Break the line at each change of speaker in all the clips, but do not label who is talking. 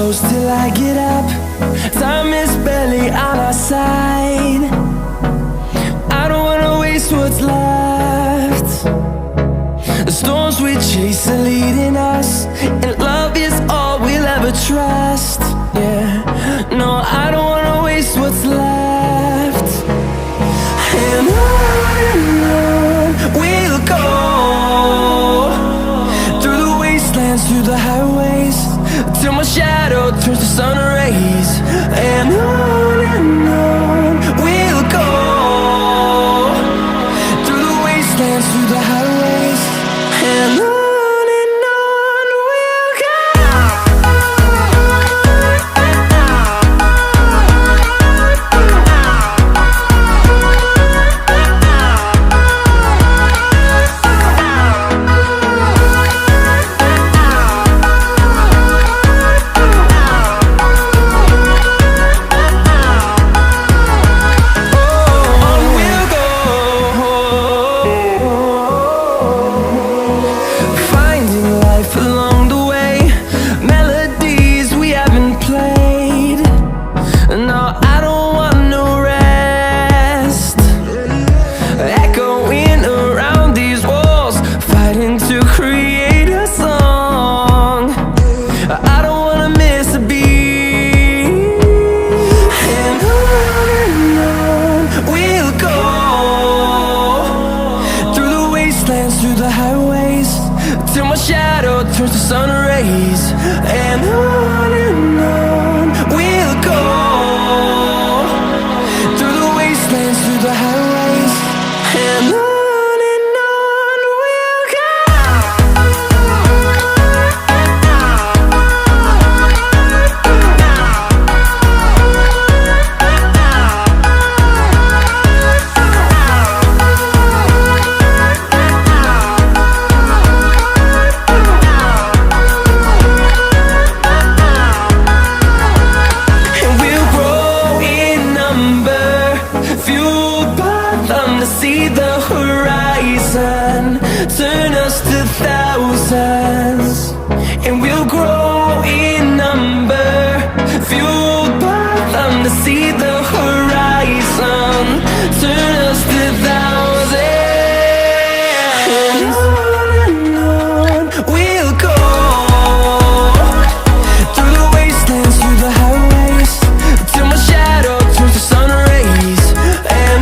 close till I get up. Time is barely on our side. I don't wanna waste what's left. The storms we chase are leading us, and love is all we'll ever trust. Yeah, no, I don't wanna waste what's left. And on we'll go, through the wastelands, through the highways, till my shadow turns to sun rays. And on we'll go, through the wastelands, through the highways, and on we'll go. Through the highways, till my shadow turns to sun rays. And on we'll go, through the wastelands, through the highways, and on we'll go. See the horizon turn us to thousands, and we'll grow in number, fueled by them. To see the horizon turn us to thousands, and on we'll go, through the wastelands, through the highways, till my shadow turns to sun rays. And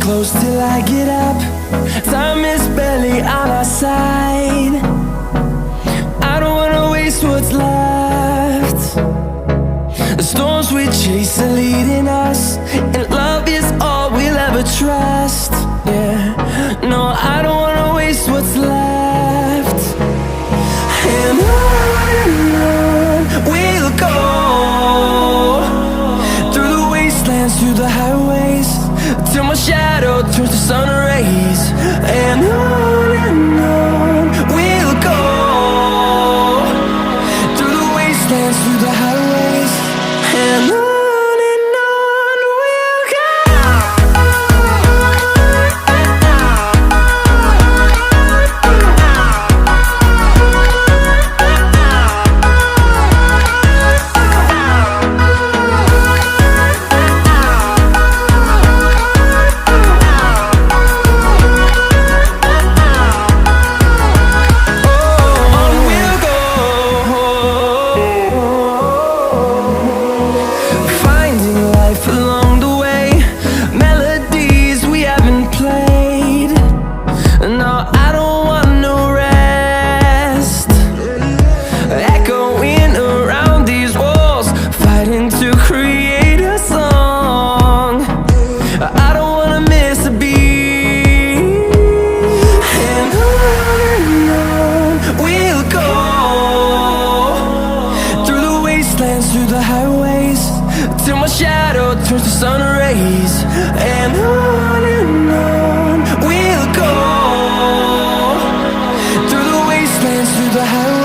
close till I get up. Time is barely on our side. I don't wanna waste what's left. The storms we chase are leading us, and love is all we'll ever trust. Yeah, no, I don't wanna waste what's left. And on we'll go, through the wastelands, through the highways, till my shadow turns to sun rays. And on we'll go, through the wastelands, through the highways, and on we'll go. turns to sun rays, and on we'll go, through the wastelands, through the highways.